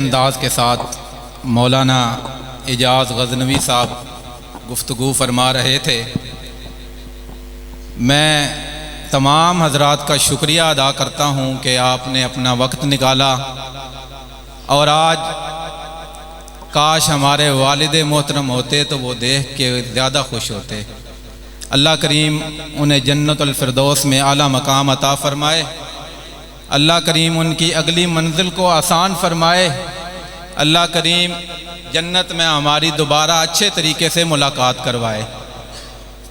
انداز کے ساتھ مولانا اعجاز غزنوی صاحب گفتگو فرما رہے تھے۔ میں تمام حضرات کا شکریہ ادا کرتا ہوں کہ آپ نے اپنا وقت نکالا، اور آج کاش ہمارے والد محترم ہوتے تو وہ دیکھ کے زیادہ خوش ہوتے۔ اللہ کریم انہیں جنت الفردوس میں اعلیٰ مقام عطا فرمائے۔ اللہ کریم ان کی اگلی منزل کو آسان فرمائے۔ اللہ کریم جنت میں ہماری دوبارہ اچھے طریقے سے ملاقات کروائے۔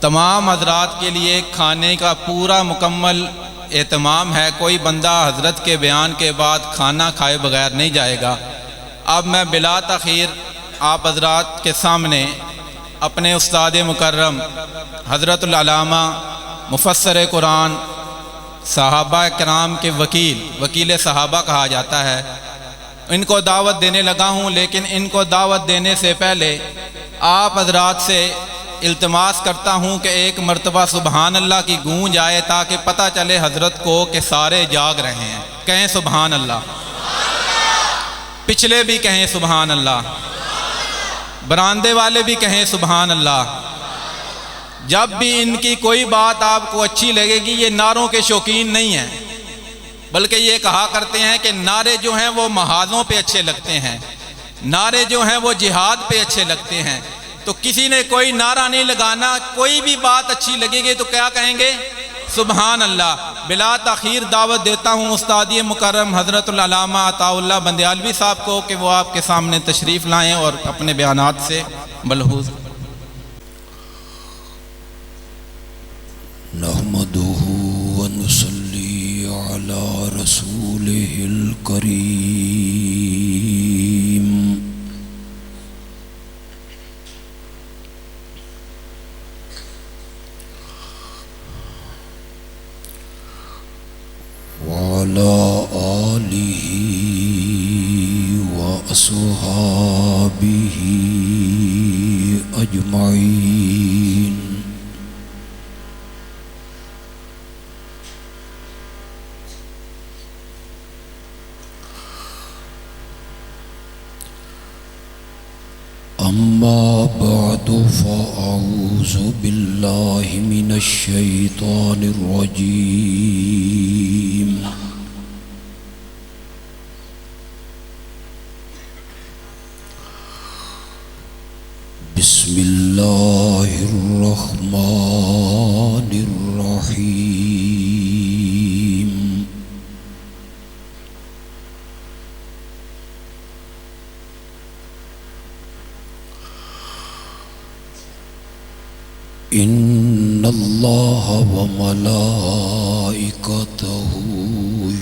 تمام حضرات کے لیے کھانے کا پورا مکمل اہتمام ہے، کوئی بندہ حضرت کے بیان کے بعد کھانا کھائے بغیر نہیں جائے گا۔ اب میں بلا تاخیر آپ حضرات کے سامنے اپنے استاد مکرم حضرت العلامہ مفسر قرآن، صحابہ کرام کے وکیل صحابہ کہا جاتا ہے، ان کو دعوت دینے لگا ہوں، لیکن ان کو دعوت دینے سے پہلے آپ حضرات سے التماس کرتا ہوں کہ ایک مرتبہ سبحان اللہ کی گونج آئے تاکہ پتہ چلے حضرت کو کہ سارے جاگ رہے ہیں۔ کہیں سبحان اللہ، پچھلے بھی کہیں سبحان اللہ، براندے والے بھی کہیں سبحان اللہ۔ جب بھی ان کی کوئی بات آپ کو اچھی لگے گی، یہ نعروں کے شوقین نہیں ہیں، بلکہ یہ کہا کرتے ہیں کہ نعرے جو ہیں وہ محاذوں پہ اچھے لگتے ہیں، نعرے جو ہیں وہ جہاد پہ اچھے لگتے ہیں۔ تو کسی نے کوئی نعرہ نہیں لگانا، کوئی بھی بات اچھی لگے گی تو کیا کہیں گے؟ سبحان اللہ۔ بلا تاخیر دعوت دیتا ہوں استاد مکرم حضرت العلامہ عطاء اللہ بندیالوی صاحب کو کہ وہ آپ کے سامنے تشریف لائیں اور اپنے بیانات سے ملحوظ۔ نحمده ونصلي على رسوله الكريم وعلى آله وأصحابه أجمعين۔ أما بعد فأعوذ بالله من الشيطان الرجيم۔ بسم الله الرحمن الرحيم۔ إن الله وملائكته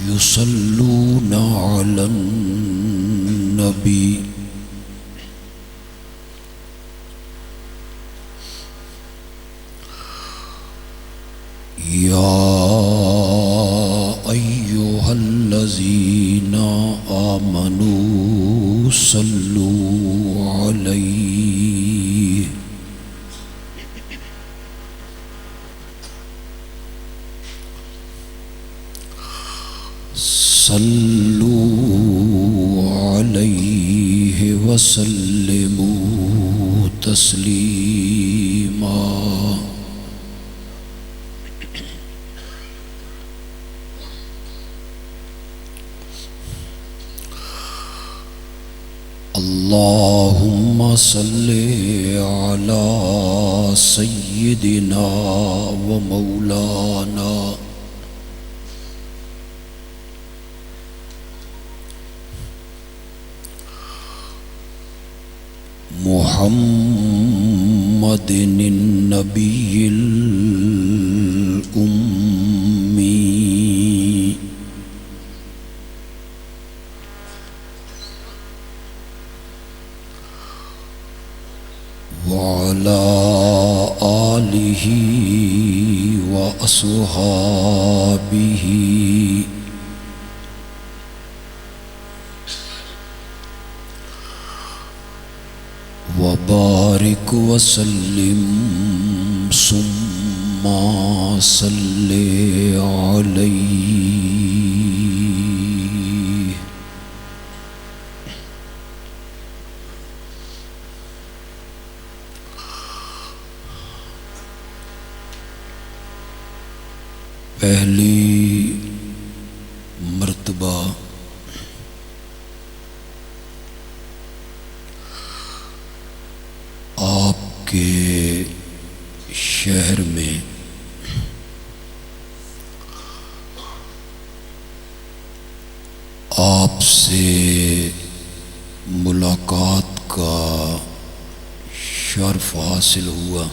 يصلون على النبي يا أيها الذين آمنوا صلوا عليه وسلموا تسليما۔ اللهم صل على سيدنا ومولانا محمد النبي الأمي وعلى آله وأصحابه وبارك وسلم ثم صل عليه پہلی مرتبہ آپ کے شہر میں آپ سے ملاقات کا شرف حاصل ہوا۔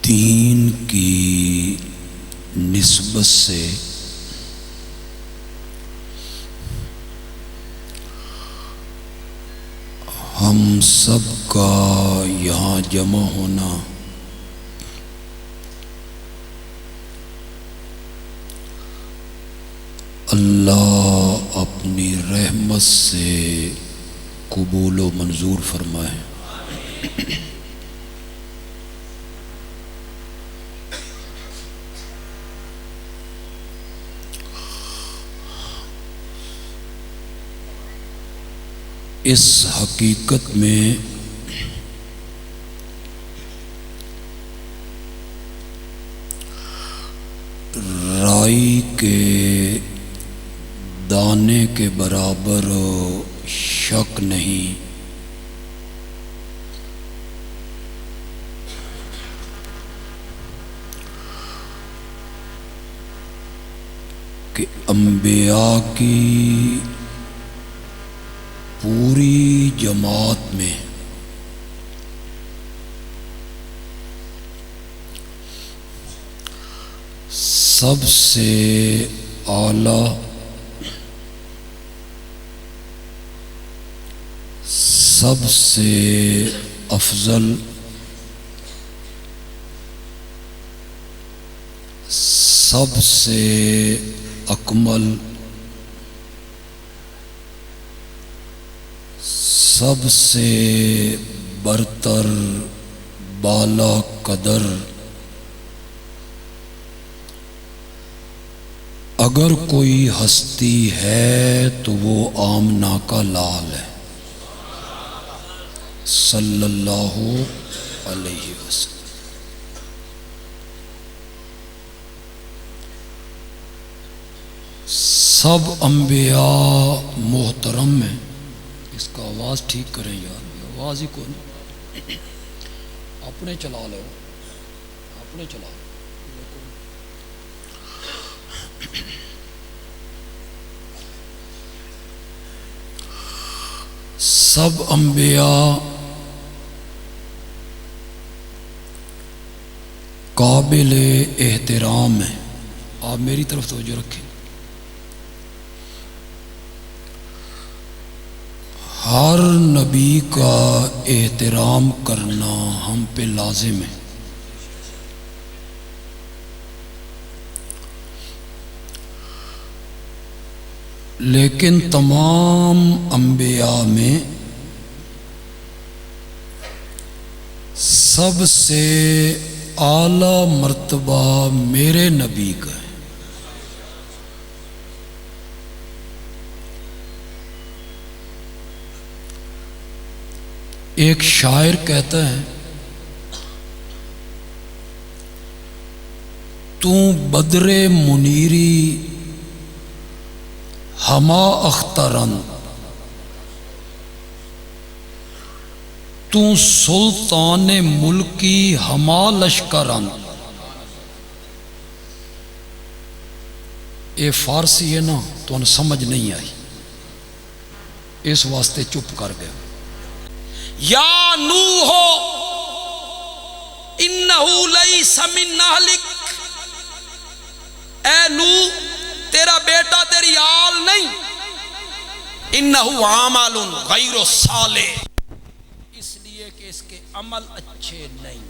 دین کی نسبت سے ہم سب کا یہاں جمع ہونا اللہ اپنی رحمت سے قبول و منظور فرمائے۔ اس حقیقت میں رائی کے دانے کے برابر شک نہیں کہ انبیاء کی پوری جماعت میں سب سے اعلیٰ، سب سے افضل، سب سے اکمل، سب سے برتر، بالا قدر اگر کوئی ہستی ہے تو وہ آمنہ کا لال ہے صلی اللہ علیہ وسلم۔ سب انبیاء محترم ہیں۔ اس کا آواز ٹھیک کریں یار، آواز ہی کوئی نہیں، اپنے چلا لو، اپنے چلا لو۔ سب انبیاء قابل احترام ہیں۔ آپ میری طرف توجہ رکھیں۔ ہر نبی کا احترام کرنا ہم پہ لازم ہے، لیکن تمام انبیاء میں سب سے اعلیٰ مرتبہ میرے نبی کا ہے۔ ایک شاعر کہتا ہے، تو بدر منیری ہما اخترن، تو سلطان ملکی ہما لشکرن۔ یہ فارسی ہے نا تو ان سمجھ نہیں آئی، اس واسطے چپ کر گئے۔ یا نوح انہو لیس من اہلک، اے نوح تیرا بیٹا تیری آل نہیں، انہو عامل غیر صالح، اس لیے کہ اس کے عمل اچھے نہیں۔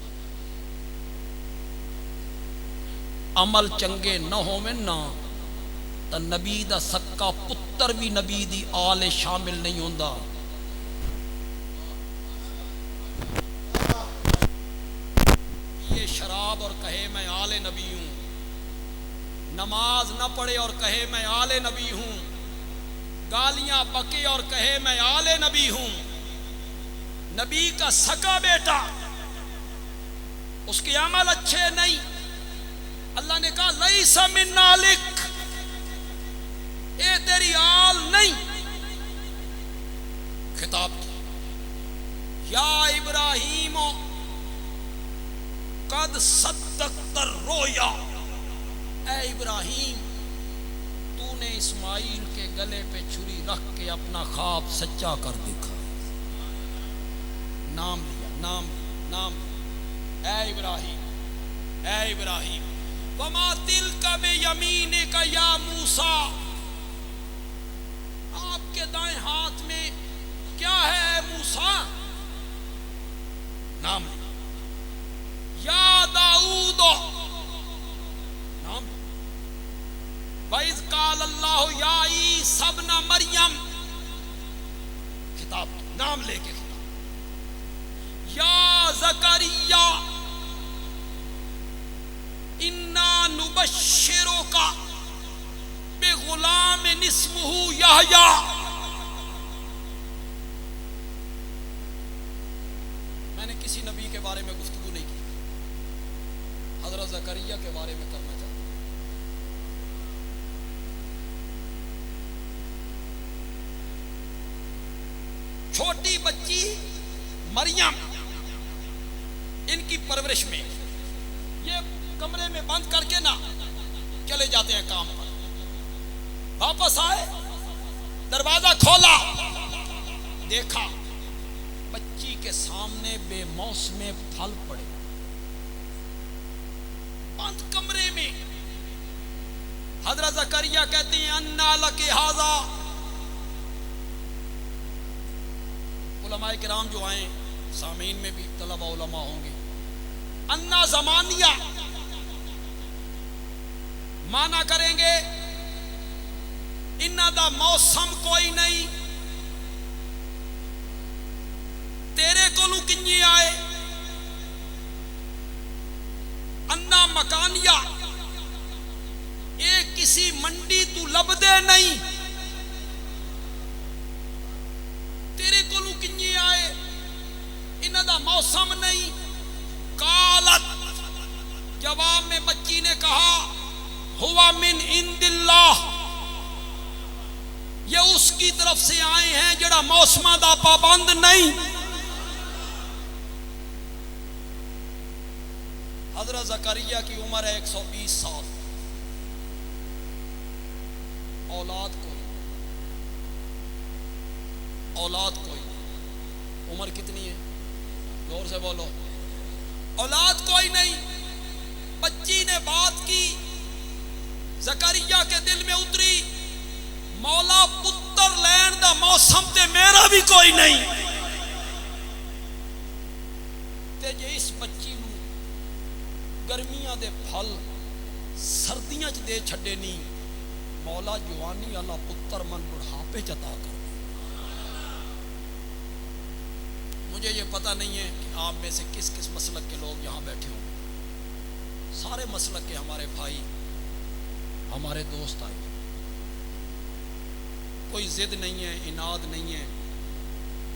عمل چنگے نہ ہوویں نا تا نبی دا سکا پتر بھی نبی دی آل شامل نہیں ہوندا۔ یہ شراب اور کہے میں آل نبی ہوں، نماز نہ پڑھے اور کہے میں آل نبی ہوں، گالیاں بکے اور کہے میں آل نبی ہوں، نبی کا سکا بیٹا، اس کے عمل اچھے نہیں، اللہ نے کہا لیس من آلک، اے تیری آل نہیں، خطاب کیا یا ابراہیم قد صدقت الرؤیا، اے ابراہیم تو نے اسماعیل کے گلے پہ چھری رکھ کے اپنا خواب سچا کر دکھا، نام لیا، نام اے ابراہیم وما تلک بیمینک یا موسیٰ، آپ کے دائیں ہاتھ میں کیا ہے اے موسیٰ، نام لیا، یا داؤد، نام لیا، وَإِذْ قَالَ اللَّهُ يَا عِيسَى ابْنَ مَرْيَمَ، خطاب، نام لے کے خطاب، یا زکریا اِنَّا نُبَشِّرُكَ بِغُلَامٍ اسْمُهُ یحییٰ، میں نے کسی نبی کے بارے میں گفتگو نہیں کی، حضرت زکریا کے بارے میں کرنا چاہتا ہوں۔ چھوٹی بچی مریم، ان کی پرورش میں یہ کمرے میں بند کر کے نا چلے جاتے ہیں کام پر، واپس آئے دروازہ کھولا، دیکھا بچی کے سامنے بے موسم پھل پڑے، بند کمرے میں۔ حضرت زکریا کہتے ہیں انا لک ھذا، علماء کرام جو آئیں، سامعین میں بھی طلبہ علماء ہوں گے، انا زمانیہ مانا کریں گے انہاں دا موسم کوئی نہیں، تیرے کولوں کنجی آئے، انا مکانیہ اے کسی منڈی تو لبدے نہیں، تیرے کولوں کنجی آئے، انہاں دا موسم نہیں۔ قالت، جواب میں بچی نے کہا ہوا من عند اللہ، یہ اس کی طرف سے آئے ہیں جڑا موسمہ دا پابند نہیں۔ حضرت زکریا کی عمر ہے 120 سال، اولاد کوئی، عمر کتنی ہے؟ زور سے بولو، اولاد کوئی نہیں۔ بچی نے بات کی، زکریا کے دل میں اتری مولا پتر لین دا موسم تے میرا بھی کوئی نہیں، تے جے اس بچی نو گرمیاں دے پھل سردیاں چ دے چھڈے نہیں، مولا جوانی والا پتر من بڑھاپے چ عطا کر۔ مجھے یہ پتہ نہیں ہے کہ آپ میں سے کس کس مسلک کے لوگ یہاں بیٹھے ہوں، سارے مسلک کے ہمارے بھائی، ہمارے دوست آئے، کوئی ضد نہیں ہے، اناد نہیں ہے،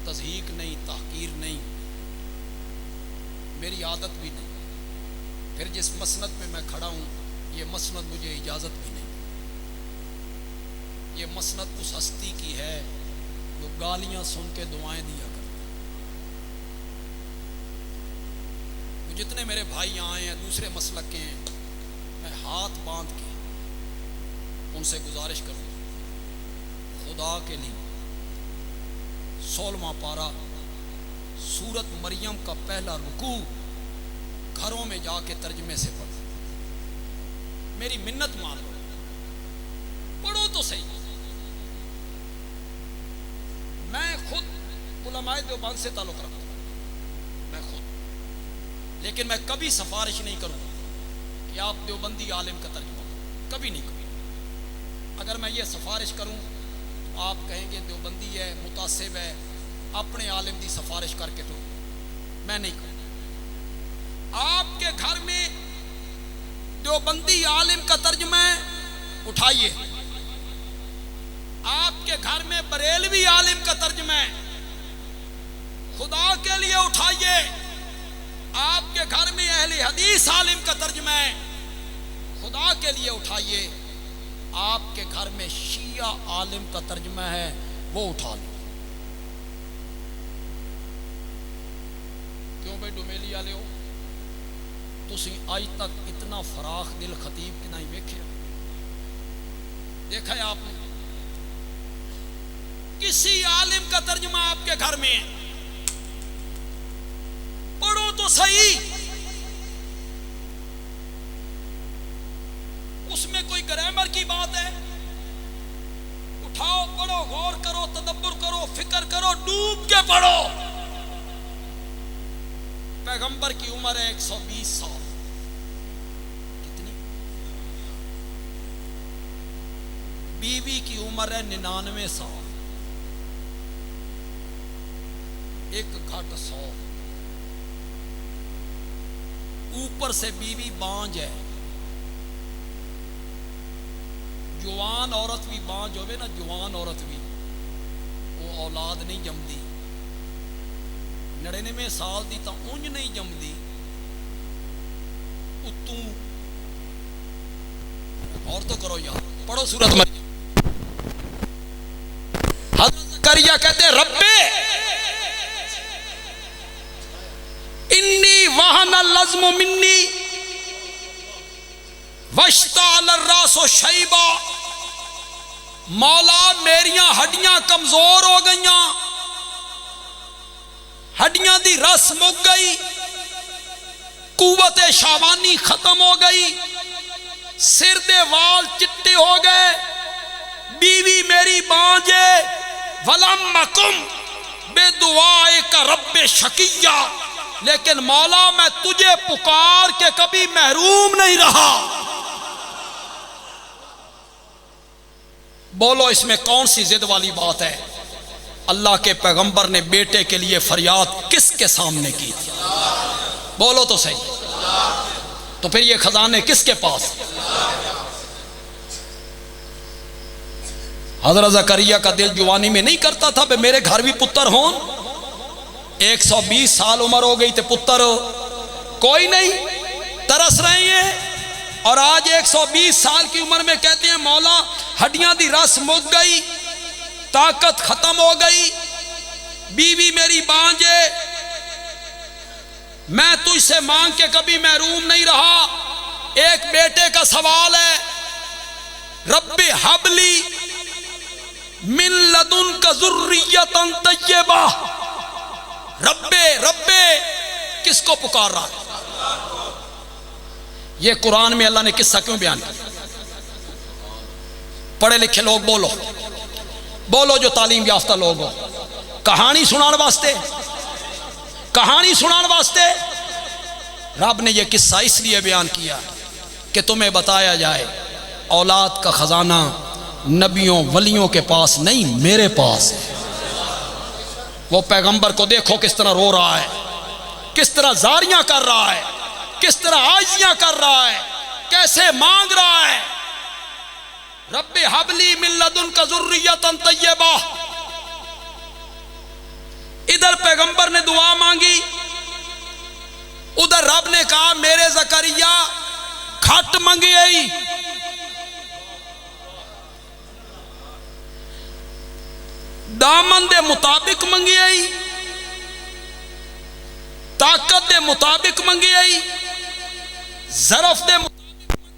تضحیق نہیں، تحقیر نہیں، میری عادت بھی نہیں۔ پھر جس مسند میں میں کھڑا ہوں یہ مسند مجھے اجازت بھی نہیں، یہ مسند اس ہستی کی ہے جو گالیاں سن کے دعائیں دیا کرتی۔ جتنے میرے بھائی آئے ہیں دوسرے مسلک کے ہیں، میں ہاتھ باندھ کے ان سے گزارش کروں خدا کے لیے 16واں پارہ سورت مریم کا پہلا رکوع گھروں میں جا کے ترجمے سے پڑھو، میری منت مان لو، پڑھو تو صحیح۔ میں خود علماء دیوبند سے تعلق رکھتا ہوں، میں خود، لیکن میں کبھی سفارش نہیں کروں کہ آپ دیوبندی عالم کا ترجمہ کریں، کبھی نہیں کروں۔ اگر میں یہ سفارش کروں تو آپ کہیں گے دیوبندی ہے، متعصب ہے، اپنے عالم دی سفارش کر کے تو میں نہیں کروں۔ آپ کے گھر میں دیوبندی عالم کا ترجمہ اٹھائیے، آپ کے گھر میں بریلوی عالم کا ترجمہ خدا کے لیے اٹھائیے. آپ کے گھر میں اہل حدیث عالم کا ترجمہ ہے. خدا کے لیے اٹھائیے. آپ کے گھر میں شیعہ عالم کا ترجمہ ہے, وہ اٹھا لیں. کیوں بھائی ڈومیلی والے ہو؟ تسی آج تک اتنا فراخ دل خطیب کی نہیں دیکھا؟ دیکھا ہے آپ نے؟ کسی عالم کا ترجمہ آپ کے گھر میں ہے, پڑھو تو صحیح. اس میں کوئی گرامر کی بات ہے؟ اٹھاؤ, پڑھو, غور کرو, تدبر کرو, فکر کرو, ڈوب کے پڑھو. پیغمبر کی عمر ہے 120 سال. کتنی؟ بیوی کی عمر ہے 99 سال. ایک گھٹ 100. اوپر سے بیوی بانج ہے. جوان عورت بھی بانج ہوئے نا, جوان عورت بھی, وہ اولاد نہیں جمدی. 99 سال دی تا اونج نہیں جمدی, اتوں اور تو کرو یار. پڑھو سورت مریم. حضرت زکریا کہتے ہیں ربے انی وہن العظم منی واشتعل الراس شیبا. مولا میریاں ہڈیاں کمزور ہو گئیاں, ہڈیاں دی رس مک گئی, قوت شابانی ختم ہو گئی, سر دے وال چٹے ہو گئے, بیوی میری بانجے. ولم اکم بے دعائے کا رب شقیہ, لیکن مولا میں تجھے پکار کے کبھی محروم نہیں رہا. بولو اس میں کون سی ضد والی بات ہے؟ اللہ کے پیغمبر نے بیٹے کے لیے فریاد کس کے سامنے کی تھی؟ بولو تو صحیح. تو پھر یہ خزانے کس کے پاس؟ حضرت زکریا کا دل جوانی میں نہیں کرتا تھا کہ میرے گھر بھی پتر ہون؟ 120 سال عمر ہو گئی تے پتر کوئی نہیں, ترس رہے ہیں. اور آج 120 سال کی عمر میں کہتے ہیں مولا ہڈیاں دی رس مک گئی, طاقت ختم ہو گئی, بیوی میری بانجے, میں تجھ سے مانگ کے کبھی محروم نہیں رہا. ایک بیٹے کا سوال ہے, رب حبلی من لدنک ذریۃ طیبہ. رب کس کو پکار رہا ہے؟ یہ قرآن میں اللہ نے قصہ کیوں بیان کیا؟ پڑھے لکھے لوگ بولو, بولو جو تعلیم یافتہ لوگ ہو. کہانی سنان واسطے, کہانی سنان واسطے رب نے یہ قصہ اس لیے بیان کیا کہ تمہیں بتایا جائے اولاد کا خزانہ نبیوں ولیوں کے پاس نہیں, میرے پاس ہے. وہ پیغمبر کو دیکھو کس طرح رو رہا ہے, کس طرح زاریاں کر رہا ہے, کس طرح عاجزیاں کر رہا ہے, کیسے مانگ رہا ہے. رب حبلی من لدنک ذریۃ طیبہ. ادھر پیغمبر نے دعا مانگی, ادھر رب نے کہا میرے زکریا گھٹ منگی آئی. دامن دے مطابق منگی آئی, طاقت دے مطابق منگی آئی, ظرف دے